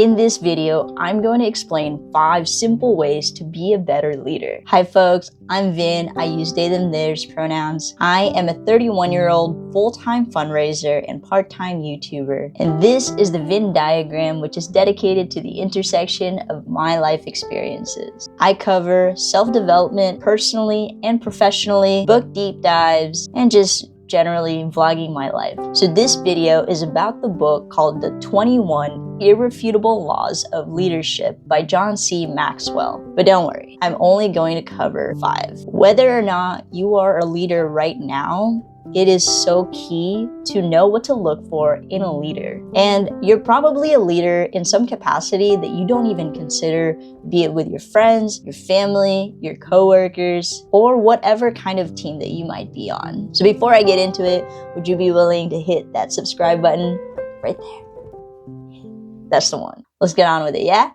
In this video, I'm going to explain 5 simple ways to be a better leader. Hi folks, I'm Vin. I use they, them, theirs pronouns. I am a 31-year-old full-time fundraiser and part-time YouTuber. And this is the Venn diagram, which is dedicated to the intersection of my life experiences. I cover self-development personally and professionally, book deep dives, and just generally vlogging my life. So this video is about the book called The 21 Irrefutable Laws of Leadership by John C. Maxwell. But don't worry, I'm only going to cover 5. Whether or not you are a leader right now, it is so key to know what to look for in a leader. And you're probably a leader in some capacity that you don't even consider, be it with your friends, your family, your coworkers, or whatever kind of team that you might be on. So before I get into it, would you be willing to hit that subscribe button right there? That's the one. Let's get on with it, yeah?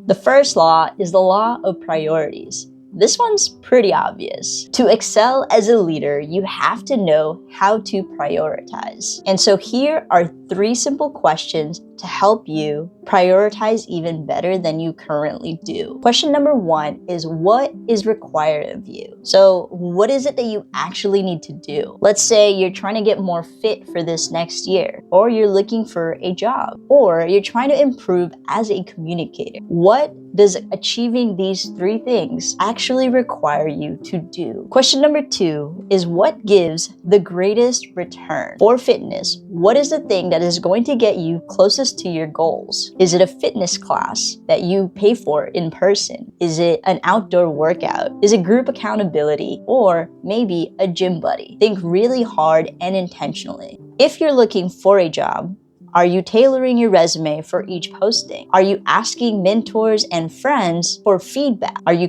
The first law is the law of priorities. This one's pretty obvious. To excel as a leader, you have to know how to prioritize. And so here are 3 simple questions to help you prioritize even better than you currently do. Question number 1 is, what is required of you? So what is it that you actually need to do? Let's say you're trying to get more fit for this next year, or you're looking for a job, or you're trying to improve as a communicator. What does achieving these 3 things actually require you to do? Question number 2 is, what gives the greatest return? For fitness, what is the thing that is going to get you closest to your goals? Is it a fitness class that you pay for in person? Is it an outdoor workout? Is it group accountability? Or maybe a gym buddy? Think really hard and intentionally. If you're looking for a job, are you tailoring your resume for each posting? Are you asking mentors and friends for feedback? Are you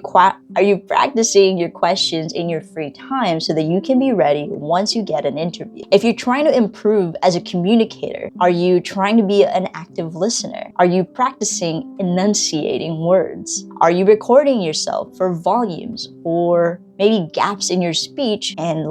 practicing your questions in your free time so that you can be ready once you get an interview? If you're trying to improve as a communicator, are you trying to be an active listener? Are you practicing enunciating words? Are you recording yourself for volumes or maybe gaps in your speech and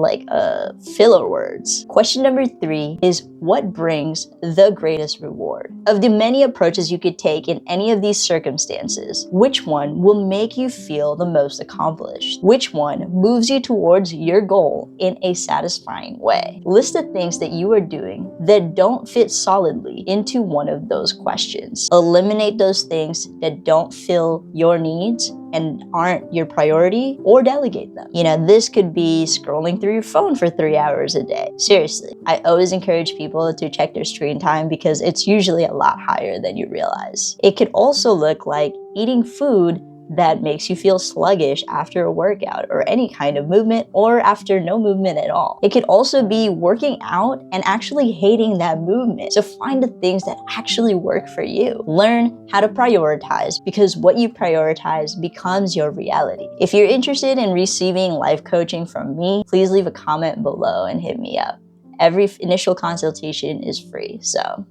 filler words? Question number 3 is, what brings the greatest reward? Of the many approaches you could take in any of these circumstances, which one will make you feel the most accomplished? Which one moves you towards your goal in a satisfying way? List the things that you are doing that don't fit solidly into one of those questions. Eliminate those things that don't fill your needs and aren't your priority, or delegate them. This could be scrolling through your phone for 3 hours a day. Seriously, I always encourage people to check their screen time because it's usually a lot higher than you realize. It could also look like eating food that makes you feel sluggish after a workout or any kind of movement, or after no movement at all. It could also be working out and actually hating that movement. So find the things that actually work for you. Learn how to prioritize, because what you prioritize becomes your reality. If you're interested in receiving life coaching from me, please leave a comment below and hit me up. Every initial consultation is free, so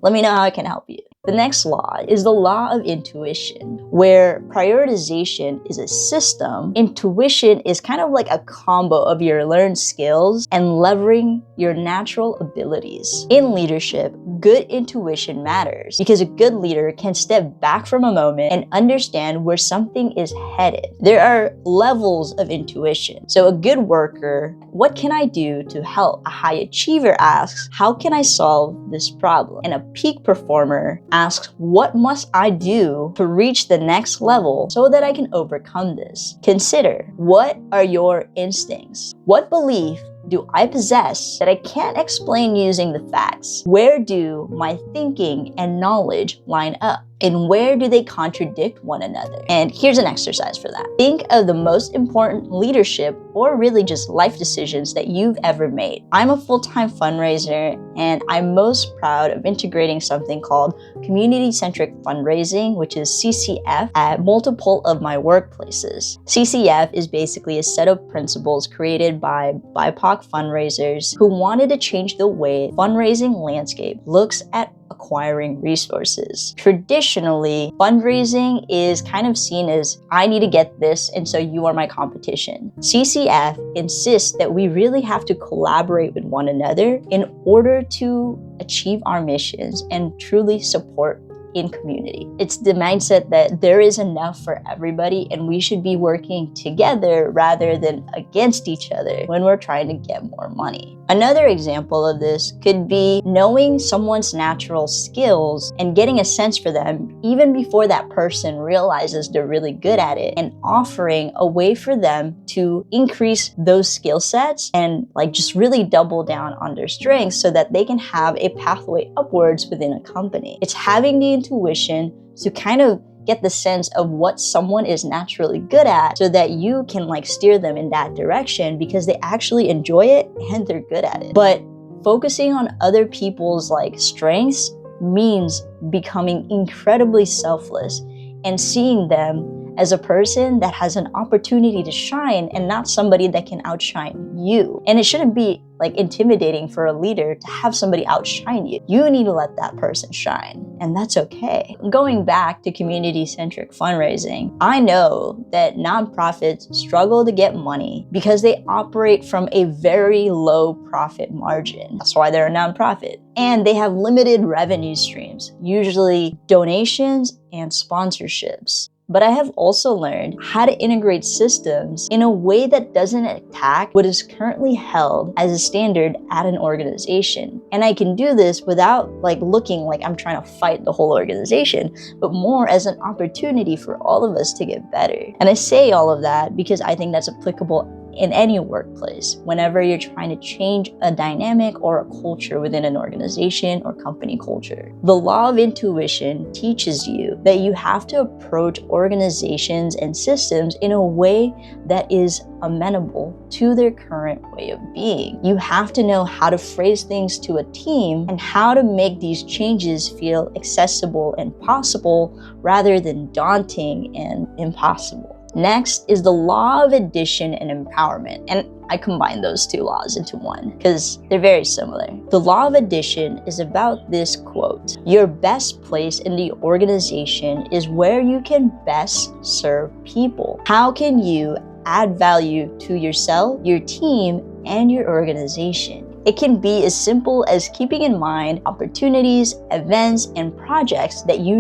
let me know how I can help you. The next law is the law of intuition, where prioritization is a system. Intuition is kind of like a combo of your learned skills and leveraging your natural abilities. In leadership, good intuition matters because a good leader can step back from a moment and understand where something is headed. There are levels of intuition. So a good worker, what can I do to help? A high achiever asks, how can I solve this problem? And a peak performer asks, what must I do to reach the next level so that I can overcome this? Consider, what are your instincts? What belief do I possess that I can't explain using the facts? Where do my thinking and knowledge line up? And where do they contradict one another? And here's an exercise for that. Think of the most important leadership or really just life decisions that you've ever made. I'm a full-time fundraiser, and I'm most proud of integrating something called community-centric fundraising, which is CCF, at multiple of my workplaces. CCF is basically a set of principles created by BIPOC fundraisers who wanted to change the way fundraising landscape looks at acquiring resources. Traditionally, fundraising is kind of seen as, I need to get this, and so you are my competition. CCF insists that we really have to collaborate with one another in order to achieve our missions and truly support in community. It's the mindset that there is enough for everybody and we should be working together rather than against each other when we're trying to get more money. Another example of this could be knowing someone's natural skills and getting a sense for them even before that person realizes they're really good at it, and offering a way for them to increase those skill sets and just really double down on their strengths so that they can have a pathway upwards within a company. It's having the intuition to kind of get the sense of what someone is naturally good at so that you can steer them in that direction because they actually enjoy it and they're good at it. But focusing on other people's strengths means becoming incredibly selfless and seeing them as a person that has an opportunity to shine and not somebody that can outshine you. And it shouldn't be intimidating for a leader to have somebody outshine you. You need to let that person shine, and that's okay. Going back to community-centric fundraising, I know that nonprofits struggle to get money because they operate from a very low profit margin. That's why they're a nonprofit. And they have limited revenue streams, usually donations and sponsorships. But I have also learned how to integrate systems in a way that doesn't attack what is currently held as a standard at an organization. And I can do this without looking like I'm trying to fight the whole organization, but more as an opportunity for all of us to get better. And I say all of that because I think that's applicable in any workplace, whenever you're trying to change a dynamic or a culture within an organization or company culture. The law of intuition teaches you that you have to approach organizations and systems in a way that is amenable to their current way of being. You have to know how to phrase things to a team and how to make these changes feel accessible and possible rather than daunting and impossible. Next is the law of addition and empowerment. And I combine those two laws into one because they're very similar. The law of addition is about this quote: "Your best place in the organization is where you can best serve people." How can you add value to yourself, your team, and your organization? It can be as simple as keeping in mind opportunities, events, and projects that you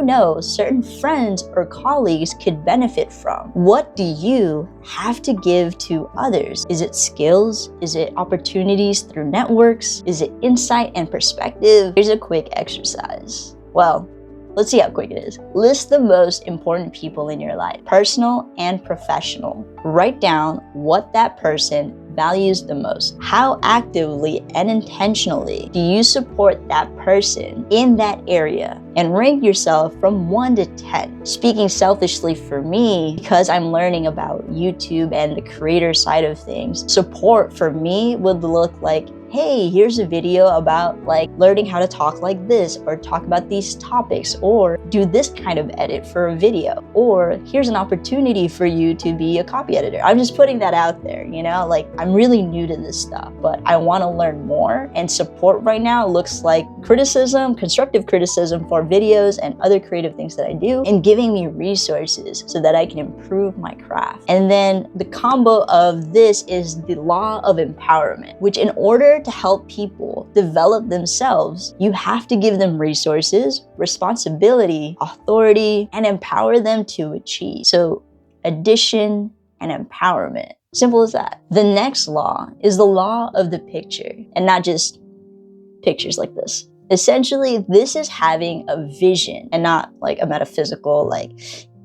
know certain friends or colleagues could benefit from. What do you have to give to others? Is it skills? Is it opportunities through networks? Is it insight and perspective? Here's a quick exercise. Well, let's see how quick it is. List the most important people in your life, personal and professional. Write down what that person values the most. How actively and intentionally do you support that person in that area? And rank yourself from 1 to 10. Speaking selfishly for me, because I'm learning about YouTube and the creator side of things, support for me would look like, hey, here's a video about learning how to talk like this, or talk about these topics, or do this kind of edit for a video, or here's an opportunity for you to be a copy editor. I'm just putting that out there, I'm really new to this stuff, but I want to learn more, and support right now looks like criticism, constructive criticism for videos and other creative things that I do, and giving me resources so that I can improve my craft. And then the combo of this is the law of empowerment, which in order to help people develop themselves, you have to give them resources, responsibility, authority, and empower them to achieve. So addition and empowerment. Simple as that. The next law is the law of the picture, and not just pictures like this. Essentially, this is having a vision and not a metaphysical,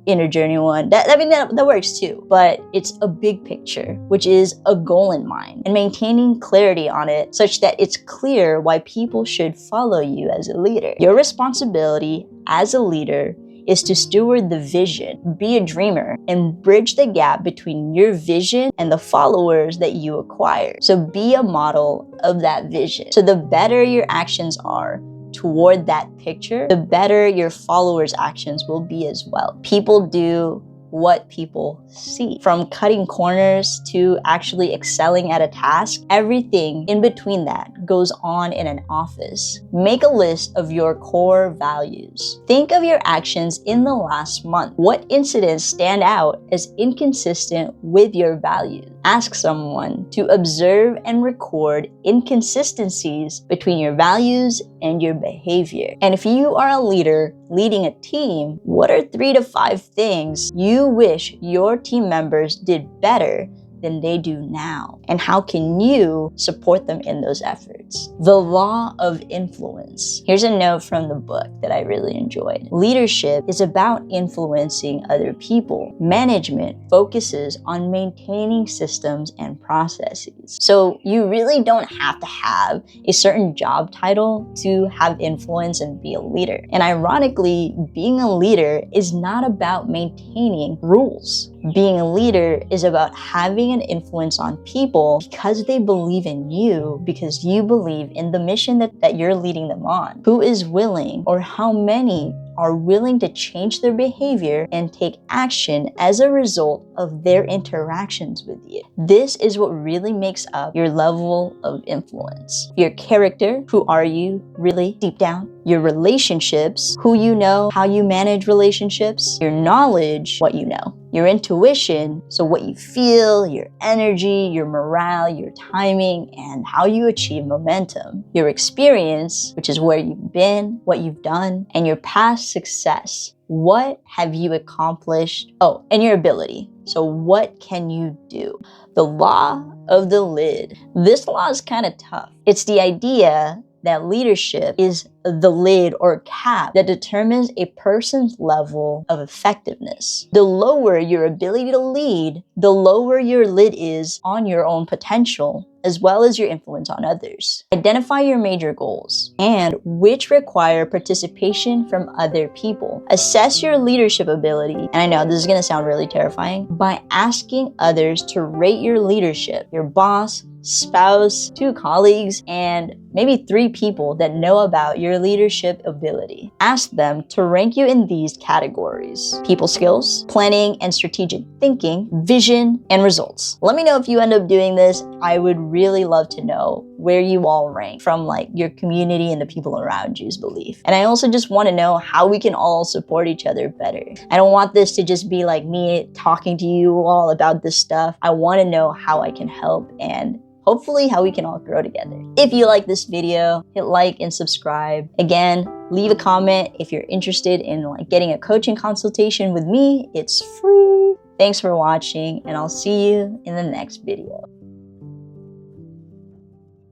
inner journey one. That works too, but it's a big picture, which is a goal in mind, and maintaining clarity on it such that it's clear why people should follow you as a leader. Your responsibility as a leader is to steward the vision, be a dreamer, and bridge the gap between your vision and the followers that you acquire. So be a model of that vision. So the better your actions are toward that picture, the better your followers' actions will be as well. People do what people see. From cutting corners to actually excelling at a task, everything in between that goes on in an office. Make a list of your core values. Think of your actions in the last month. What incidents stand out as inconsistent with your values? Ask someone to observe and record inconsistencies between your values and your behavior. And if you are a leader leading a team, what are 3 to 5 things you wish your team members did better than they do now? And how can you support them in those efforts? The law of influence. Here's a note from the book that I really enjoyed. Leadership is about influencing other people. Management focuses on maintaining systems and processes. So you really don't have to have a certain job title to have influence and be a leader. And ironically, being a leader is not about maintaining rules. Being a leader is about having an influence on people because they believe in you, because you believe in the mission that you're leading them on. Who is willing, or how many are willing to change their behavior and take action as a result of their interactions with you? This is what really makes up your level of influence. Your character, who are you really deep down? Your relationships, who you know, how you manage relationships. Your knowledge, what you know. Your intuition, so what you feel, your energy, your morale, your timing, and how you achieve momentum. Your experience, which is where you've been, what you've done, and your past success. What have you accomplished? Oh, and your ability. So what can you do? The law of the lid. This law is kind of tough. It's the idea that leadership is the lid or cap that determines a person's level of effectiveness. The lower your ability to lead, the lower your lid is on your own potential, as well as your influence on others. Identify your major goals and which require participation from other people. Assess your leadership ability, and I know this is going to sound really terrifying, by asking others to rate your leadership. Your boss, spouse, 2 colleagues, and maybe 3 people that know about your leadership ability. Ask them to rank you in these categories: people skills, planning and strategic thinking, vision, and results. Let me know if you end up doing this. I would really love to know where you all rank from, like, your community and the people around you's belief. And I also just want to know how we can all support each other better. I don't want this to just be like me talking to you all about this stuff. I want to know how I can help and hopefully how we can all grow together. If you like this video, hit like and subscribe. Again, leave a comment if you're interested in getting a coaching consultation with me. It's free. Thanks for watching, and I'll see you in the next video.